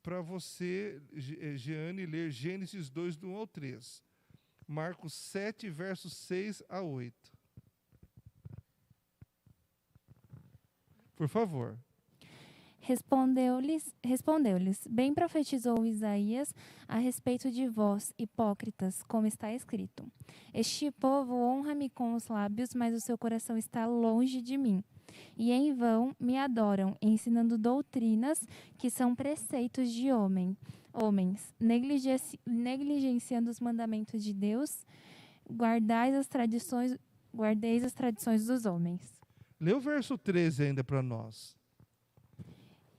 [SPEAKER 6] para você, Jeane, ler Gênesis 2, do 1 ao 3. Marcos 7, versos 6 a 8. Por favor.
[SPEAKER 5] Respondeu-lhes, bem profetizou Isaías a respeito de vós, hipócritas, como está escrito. Este povo honra-me com os lábios, mas o seu coração está longe de mim. E em vão me adoram, ensinando doutrinas que são preceitos de homens, negligenciando os mandamentos de Deus, guardeis as tradições dos homens.
[SPEAKER 6] Lê o verso 13 ainda para nós.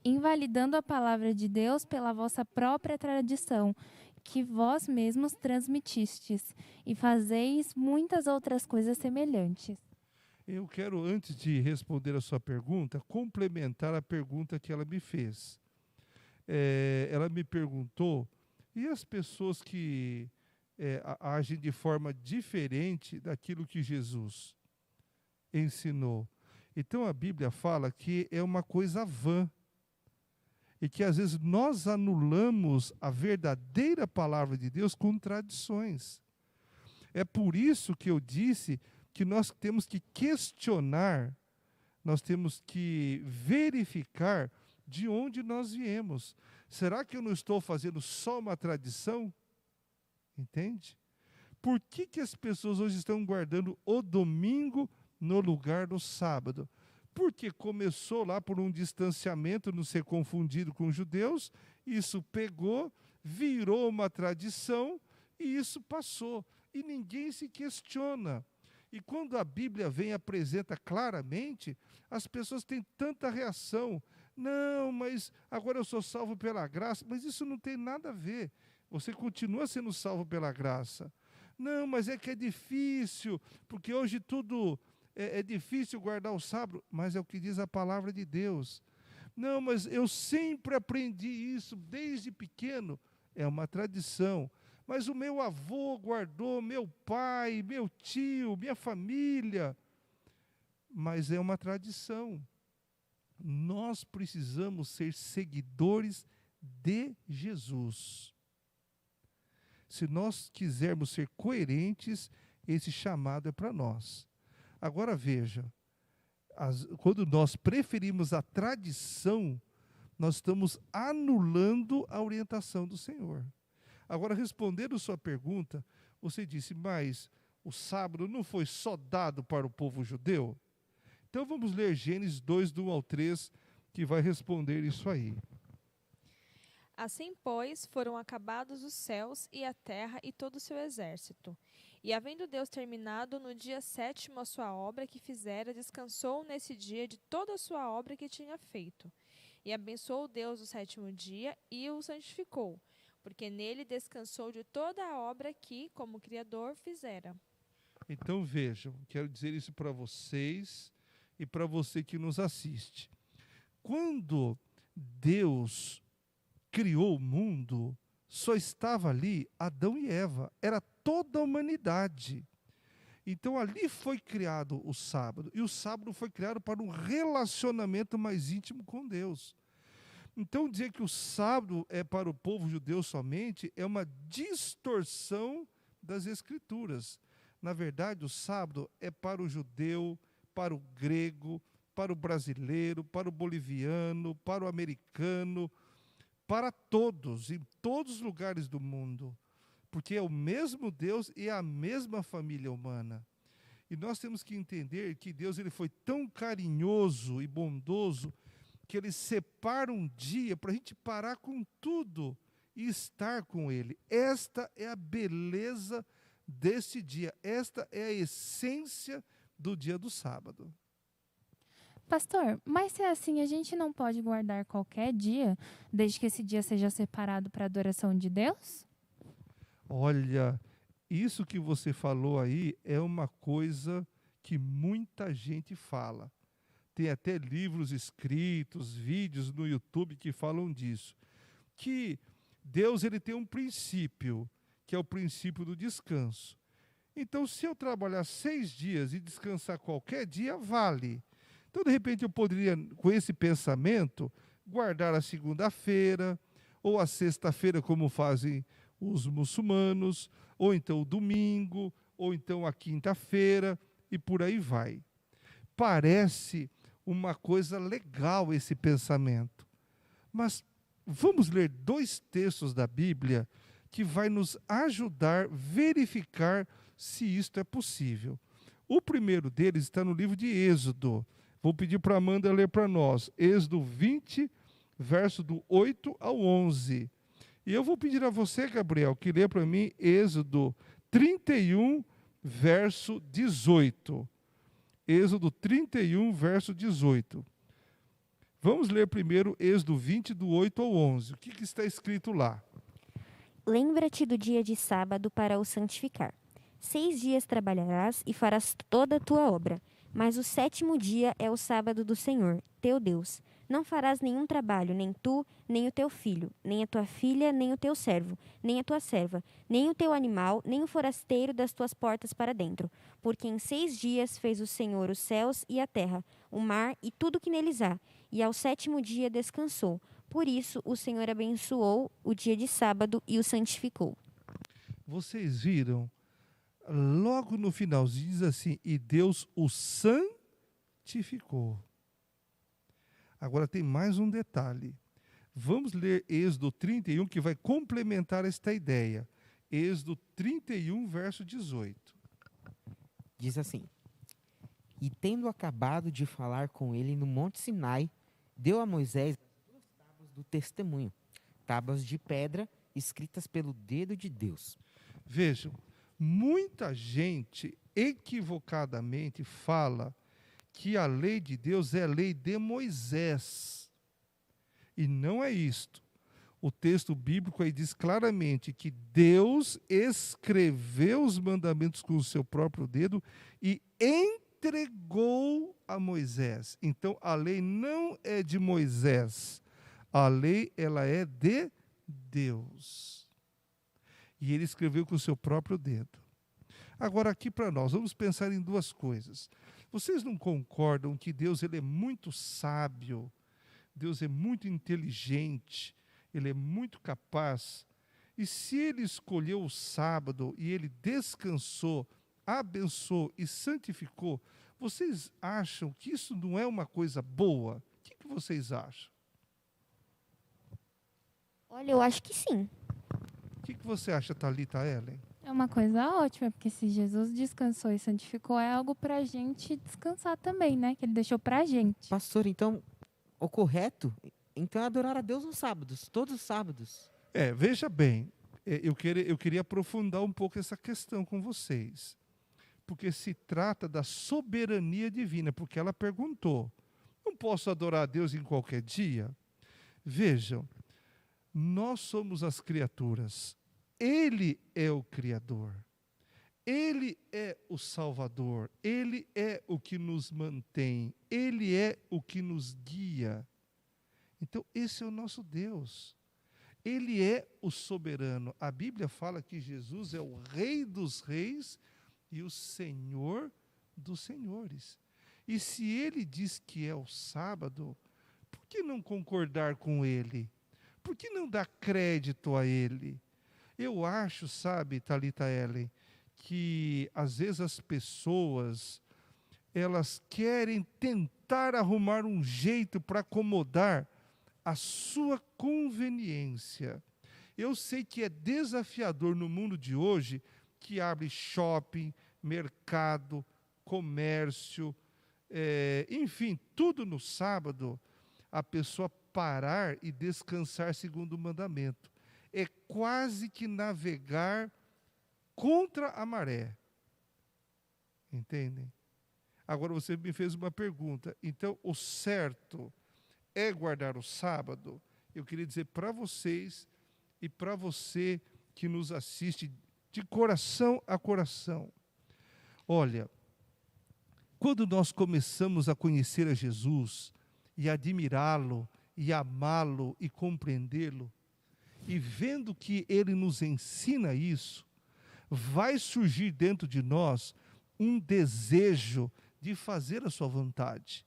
[SPEAKER 5] Invalidando a palavra de Deus pela vossa própria tradição, que vós mesmos transmitistes, e fazeis muitas outras coisas semelhantes.
[SPEAKER 6] Eu quero, antes de responder a sua pergunta, complementar a pergunta que ela me fez. Ela me perguntou, e as pessoas que agem de forma diferente daquilo que Jesus ensinou? Então a Bíblia fala que é uma coisa vã, e que às vezes nós anulamos a verdadeira palavra de Deus com tradições. É por isso que eu disse que nós temos que questionar, nós temos que verificar de onde nós viemos. Será que eu não estou fazendo só uma tradição? Entende? Por que as pessoas hoje estão guardando o domingo no lugar do sábado? Porque começou lá por um distanciamento, não ser confundido com os judeus, isso pegou, virou uma tradição e isso passou. E ninguém se questiona. E quando a Bíblia vem e apresenta claramente, as pessoas têm tanta reação. Não, mas agora eu sou salvo pela graça. Mas isso não tem nada a ver. Você continua sendo salvo pela graça. Não, mas é que é difícil, porque hoje tudo é difícil guardar o sábado. Mas é o que diz a palavra de Deus. Não, mas eu sempre aprendi isso desde pequeno. É uma tradição. Mas o meu avô guardou, meu pai, meu tio, minha família. Mas é uma tradição. Nós precisamos ser seguidores de Jesus. Se nós quisermos ser coerentes, esse chamado é para nós. Agora veja, quando nós preferimos a tradição, nós estamos anulando a orientação do Senhor. Agora, respondendo a sua pergunta, você disse, mas o sábado não foi só dado para o povo judeu? Então vamos ler Gênesis 2, do 1 ao 3, que vai responder isso aí.
[SPEAKER 3] Assim, pois, foram acabados os céus e a terra e todo o seu exército. E havendo Deus terminado no dia 7º a sua obra que fizera, descansou nesse dia de toda a sua obra que tinha feito. E abençoou Deus o 7º dia e o santificou, porque nele descansou de toda a obra que, como Criador, fizera.
[SPEAKER 6] Então vejam, quero dizer isso para vocês e para você que nos assiste. Quando Deus criou o mundo, só estava ali Adão e Eva, era toda a humanidade. Então ali foi criado o sábado, e o sábado foi criado para um relacionamento mais íntimo com Deus. Então dizer que o sábado é para o povo judeu somente é uma distorção das Escrituras. Na verdade, o sábado é para o judeu, para o grego, para o brasileiro, para o boliviano, para o americano, para todos, em todos os lugares do mundo, porque é o mesmo Deus e a mesma família humana. E nós temos que entender que Deus ele foi tão carinhoso e bondoso que ele separa um dia para a gente parar com tudo e estar com ele. Esta é a beleza desse dia, esta é a essência do dia do sábado.
[SPEAKER 5] Pastor, mas se é assim, a gente não pode guardar qualquer dia, desde que esse dia seja separado para a adoração de Deus?
[SPEAKER 6] Olha, isso que você falou aí é uma coisa que muita gente fala. Tem até livros escritos, vídeos no YouTube que falam disso. Que Deus ele tem um princípio, que é o princípio do descanso. Então, se eu trabalhar 6 dias e descansar qualquer dia, vale. Então, de repente, eu poderia, com esse pensamento, guardar a segunda-feira, ou a sexta-feira, como fazem os muçulmanos, ou então o domingo, ou então a quinta-feira, e por aí vai. Parece uma coisa legal esse pensamento. Mas vamos ler 2 textos da Bíblia que vai nos ajudar a verificar se isto é possível. O primeiro deles está no livro de Êxodo. Vou pedir para a Amanda ler para nós. Êxodo 20, verso do 8 ao 11. E eu vou pedir a você, Gabriel, que lê para mim Êxodo 31, verso 18. Êxodo 31, verso 18. Vamos ler primeiro Êxodo 20, do 8 ao 11. O que está escrito lá?
[SPEAKER 4] Lembra-te do dia de sábado para o santificar. 6 dias trabalharás e farás toda a tua obra, mas o 7º dia é o sábado do Senhor, teu Deus. Não farás nenhum trabalho, nem tu, nem o teu filho, nem a tua filha, nem o teu servo, nem a tua serva, nem o teu animal, nem o forasteiro das tuas portas para dentro. Porque em 6 dias fez o Senhor os céus e a terra, o mar e tudo que neles há, e ao 7º dia descansou. Por isso o Senhor abençoou o dia de sábado e o santificou.
[SPEAKER 6] Vocês viram? Logo no finalzinho diz assim, e Deus o santificou. Agora tem mais um detalhe. Vamos ler Êxodo 31, que vai complementar esta ideia. Êxodo 31, verso 18.
[SPEAKER 2] Diz assim: E tendo acabado de falar com ele no Monte Sinai, deu a Moisés as 2 tábuas do testemunho, tábuas de pedra escritas pelo dedo de Deus.
[SPEAKER 6] Vejam, muita gente equivocadamente fala que a lei de Deus é a lei de Moisés. E não é isto. O texto bíblico aí diz claramente que Deus escreveu os mandamentos com o seu próprio dedo e entregou a Moisés. Então, a lei não é de Moisés. A lei, ela é de Deus. E ele escreveu com o seu próprio dedo. Agora, aqui para nós, vamos pensar em 2 coisas. Vocês não concordam que Deus ele é muito sábio, Deus é muito inteligente, Ele é muito capaz? E se Ele escolheu o sábado e Ele descansou, abençoou e santificou, Vocês acham que isso não é uma coisa boa? O que vocês acham?
[SPEAKER 4] Olha, eu acho que sim.
[SPEAKER 6] O que você acha, Thalita Ellen?
[SPEAKER 5] É uma coisa ótima, porque se Jesus descansou e santificou, é algo para a gente descansar também, né? Que ele deixou para a gente.
[SPEAKER 2] Pastor, então, o correto então é adorar a Deus nos sábados, todos os sábados.
[SPEAKER 6] Veja bem, eu queria aprofundar um pouco essa questão com vocês. Porque se trata da soberania divina, porque ela perguntou, não posso adorar a Deus em qualquer dia? Vejam, nós somos as criaturas, Ele é o Criador, Ele é o Salvador, Ele é o que nos mantém, Ele é o que nos guia. Então, esse é o nosso Deus. Ele é o soberano. A Bíblia fala que Jesus é o Rei dos reis e o Senhor dos senhores. E se Ele diz que é o sábado, por que não concordar com Ele? Por que não dar crédito a Ele? Eu acho, sabe, Thalita Ellen, que às vezes as pessoas, elas querem tentar arrumar um jeito para acomodar a sua conveniência. Eu sei que é desafiador no mundo de hoje, que abre shopping, mercado, comércio, enfim, tudo no sábado, a pessoa parar e descansar segundo o mandamento. É quase que navegar contra a maré. Entendem? Agora você me fez uma pergunta. Então, o certo é guardar o sábado? Eu queria dizer para vocês e para você que nos assiste de coração a coração. Olha, quando nós começamos a conhecer a Jesus e admirá-lo e amá-lo e compreendê-lo, e vendo que Ele nos ensina isso, vai surgir dentro de nós um desejo de fazer a sua vontade.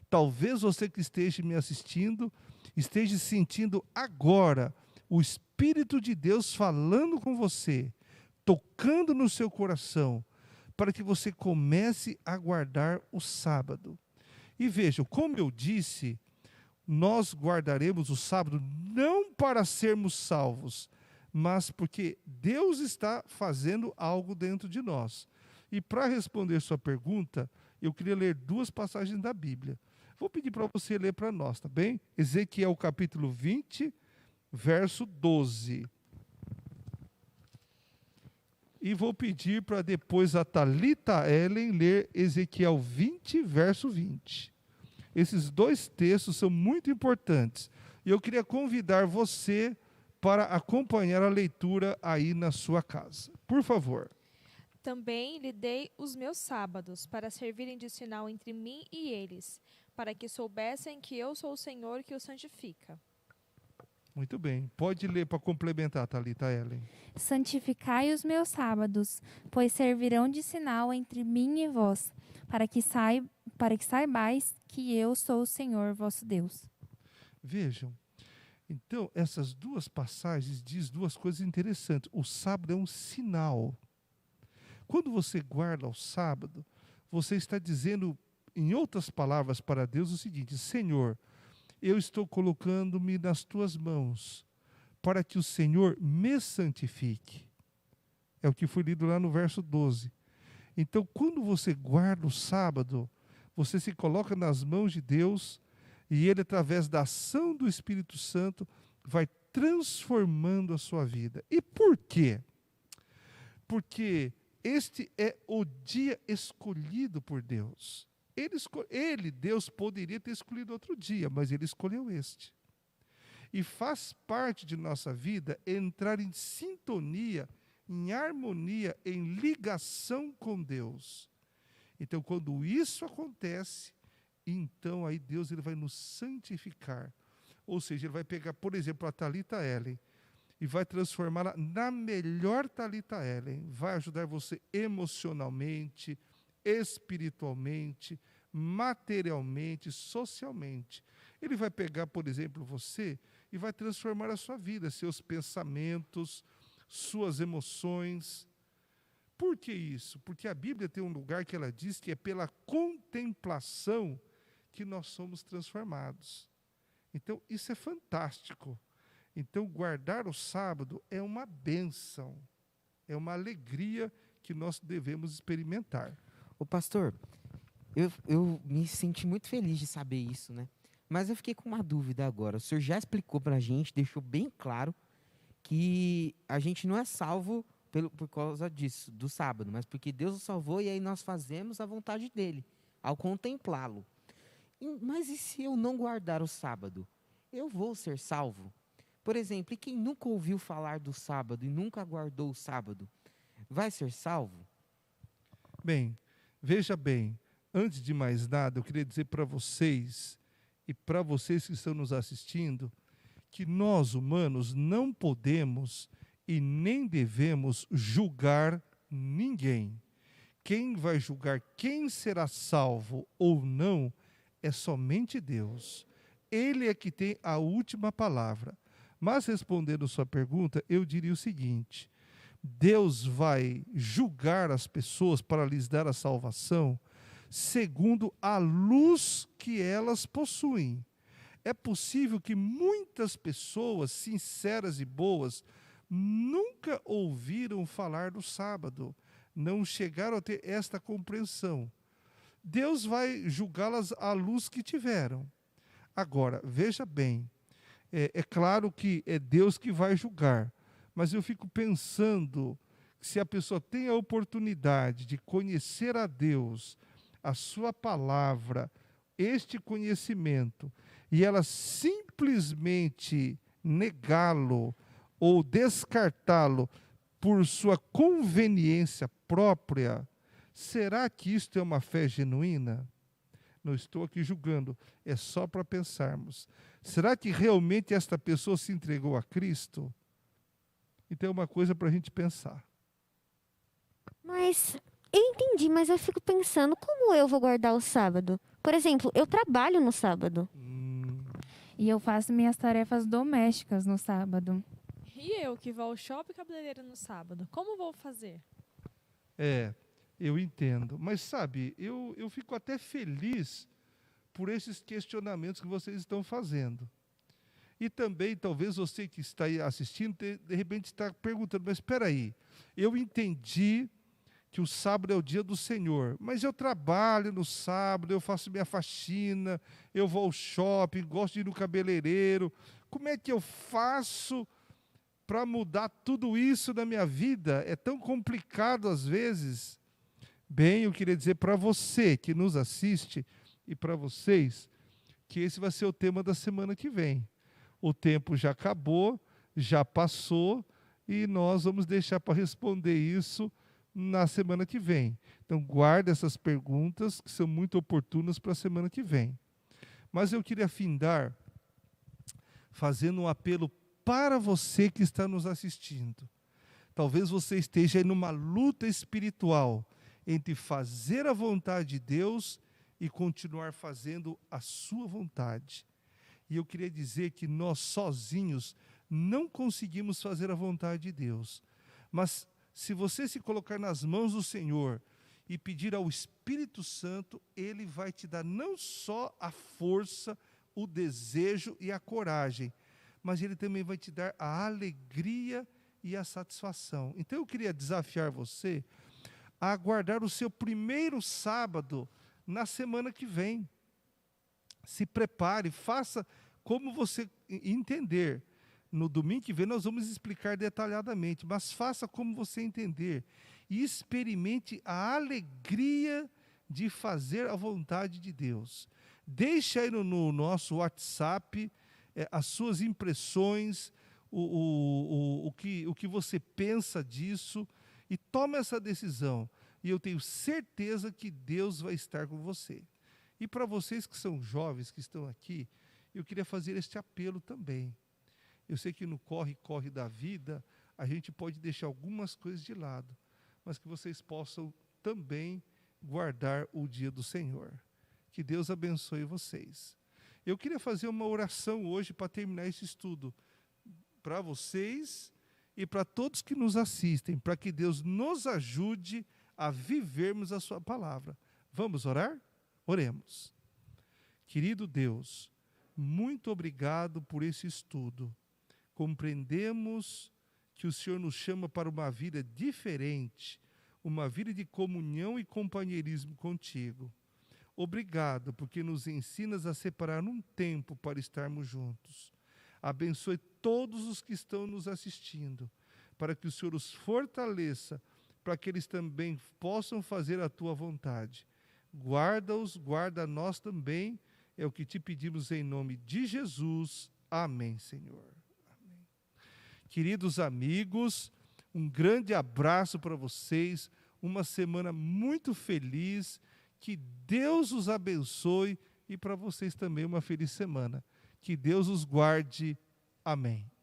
[SPEAKER 6] Talvez você que esteja me assistindo, esteja sentindo agora o Espírito de Deus falando com você, tocando no seu coração, para que você comece a guardar o sábado. E vejam, como eu disse, nós guardaremos o sábado não para sermos salvos, mas porque Deus está fazendo algo dentro de nós. E para responder sua pergunta, eu queria ler 2 passagens da Bíblia. Vou pedir para você ler para nós, tá bem? Ezequiel capítulo 20, verso 12. E vou pedir para depois a Thalita Ellen ler Ezequiel 20, verso 20. Esses 2 textos são muito importantes. E eu queria convidar você para acompanhar a leitura aí na sua casa. Por favor.
[SPEAKER 3] Também lhe dei os meus sábados para servirem de sinal entre mim e eles, para que soubessem que eu sou o Senhor que os santifica.
[SPEAKER 6] Muito bem. Pode ler para complementar, Thalita Ellen.
[SPEAKER 5] Santificai os meus sábados, pois servirão de sinal entre mim e vós, para que saibais que eu sou o Senhor vosso Deus.
[SPEAKER 6] Vejam, então essas 2 passagens diz 2 coisas interessantes. O sábado é um sinal. Quando você guarda o sábado, você está dizendo, em outras palavras para Deus, o seguinte: Senhor, eu estou colocando-me nas tuas mãos, para que o Senhor me santifique. É o que foi lido lá no verso 12. Então, quando você guarda o sábado, você se coloca nas mãos de Deus, e Ele, através da ação do Espírito Santo, vai transformando a sua vida. E por quê? Porque este é o dia escolhido por Deus. Deus, poderia ter escolhido outro dia, mas Ele escolheu este. E faz parte de nossa vida entrar em sintonia, em harmonia, em ligação com Deus. Então, quando isso acontece, então aí Deus ele vai nos santificar. Ou seja, Ele vai pegar, por exemplo, a Thalita Ellen e vai transformá-la na melhor Thalita Ellen. Vai ajudar você emocionalmente, espiritualmente, materialmente, socialmente. Ele vai pegar, por exemplo, você e vai transformar a sua vida, seus pensamentos, suas emoções. Por que isso? Porque a Bíblia tem um lugar que ela diz que é pela contemplação que nós somos transformados. Então, isso é fantástico. Então, guardar o sábado é uma bênção, é uma alegria que nós devemos experimentar.
[SPEAKER 2] Ô pastor, eu me senti muito feliz de saber isso, né? Mas eu fiquei com uma dúvida agora. O senhor já explicou pra gente, deixou bem claro que a gente não é salvo por causa disso, do sábado, mas porque Deus nos salvou e aí nós fazemos a vontade dele, ao contemplá-lo. Mas e se eu não guardar o sábado? Eu vou ser salvo? Por exemplo, e quem nunca ouviu falar do sábado e nunca guardou o sábado, vai ser salvo?
[SPEAKER 6] Bem, veja bem, antes de mais nada, eu queria dizer para vocês e para vocês que estão nos assistindo, que nós humanos não podemos e nem devemos julgar ninguém. Quem vai julgar quem será salvo ou não é somente Deus. Ele é que tem a última palavra. Mas respondendo sua pergunta, eu diria o seguinte: Deus vai julgar as pessoas para lhes dar a salvação segundo a luz que elas possuem. É possível que muitas pessoas sinceras e boas nunca ouviram falar do sábado, não chegaram a ter esta compreensão. Deus vai julgá-las à luz que tiveram. Agora, veja bem, é claro que é Deus que vai julgar, mas eu fico pensando que se a pessoa tem a oportunidade de conhecer a Deus, a sua palavra, este conhecimento, e ela simplesmente negá-lo ou descartá-lo por sua conveniência própria, será que isto é uma fé genuína? Não estou aqui julgando, é só para pensarmos. Será que realmente esta pessoa se entregou a Cristo? Então é uma coisa para a gente pensar.
[SPEAKER 4] Mas eu entendi, mas eu fico pensando, como eu vou guardar o sábado? Por exemplo, eu trabalho no sábado.
[SPEAKER 5] E eu faço minhas tarefas domésticas no sábado.
[SPEAKER 3] E eu que vou ao shopping cabeleireiro no sábado, como vou fazer?
[SPEAKER 6] Eu entendo. Mas sabe, eu fico até feliz por esses questionamentos que vocês estão fazendo. E também, talvez você que está aí assistindo, de repente está perguntando, mas espera aí, eu entendi que o sábado é o dia do Senhor, mas eu trabalho no sábado, eu faço minha faxina, eu vou ao shopping, gosto de ir no cabeleireiro, como é que eu faço para mudar tudo isso na minha vida? É tão complicado às vezes. Bem, eu queria dizer para você que nos assiste e para vocês que esse vai ser o tema da semana que vem. O tempo já acabou, já passou e nós vamos deixar para responder isso na semana que vem. Então, guarde essas perguntas que são muito oportunas para a semana que vem. Mas eu queria findar fazendo um apelo para você que está nos assistindo. Talvez você esteja aí numa luta espiritual entre fazer a vontade de Deus e continuar fazendo a sua vontade. E eu queria dizer que nós sozinhos não conseguimos fazer a vontade de Deus. Mas se você se colocar nas mãos do Senhor e pedir ao Espírito Santo, Ele vai te dar não só a força, o desejo e a coragem, mas Ele também vai te dar a alegria e a satisfação. Então eu queria desafiar você a aguardar o seu primeiro sábado na semana que vem. Se prepare, faça como você entender. No domingo que vem nós vamos explicar detalhadamente, mas faça como você entender. E experimente a alegria de fazer a vontade de Deus. Deixe aí no nosso WhatsApp as suas impressões, o que você pensa disso, e tome essa decisão. E eu tenho certeza que Deus vai estar com você. E para vocês que são jovens, que estão aqui, eu queria fazer este apelo também. Eu sei que no corre-corre da vida, a gente pode deixar algumas coisas de lado, mas que vocês possam também guardar o dia do Senhor. Que Deus abençoe vocês. Eu queria fazer uma oração hoje para terminar esse estudo, para vocês e para todos que nos assistem, para que Deus nos ajude a vivermos a sua palavra. Vamos orar? Oremos. Querido Deus, muito obrigado por esse estudo. Compreendemos que o Senhor nos chama para uma vida diferente, uma vida de comunhão e companheirismo contigo. Obrigado, porque nos ensinas a separar um tempo para estarmos juntos. Abençoe todos os que estão nos assistindo, para que o Senhor os fortaleça, para que eles também possam fazer a tua vontade. Guarda-os, guarda nós também, é o que te pedimos em nome de Jesus. Amém, Senhor. Amém. Queridos amigos, um grande abraço para vocês, uma semana muito feliz, que Deus os abençoe e para vocês também uma feliz semana. Que Deus os guarde. Amém.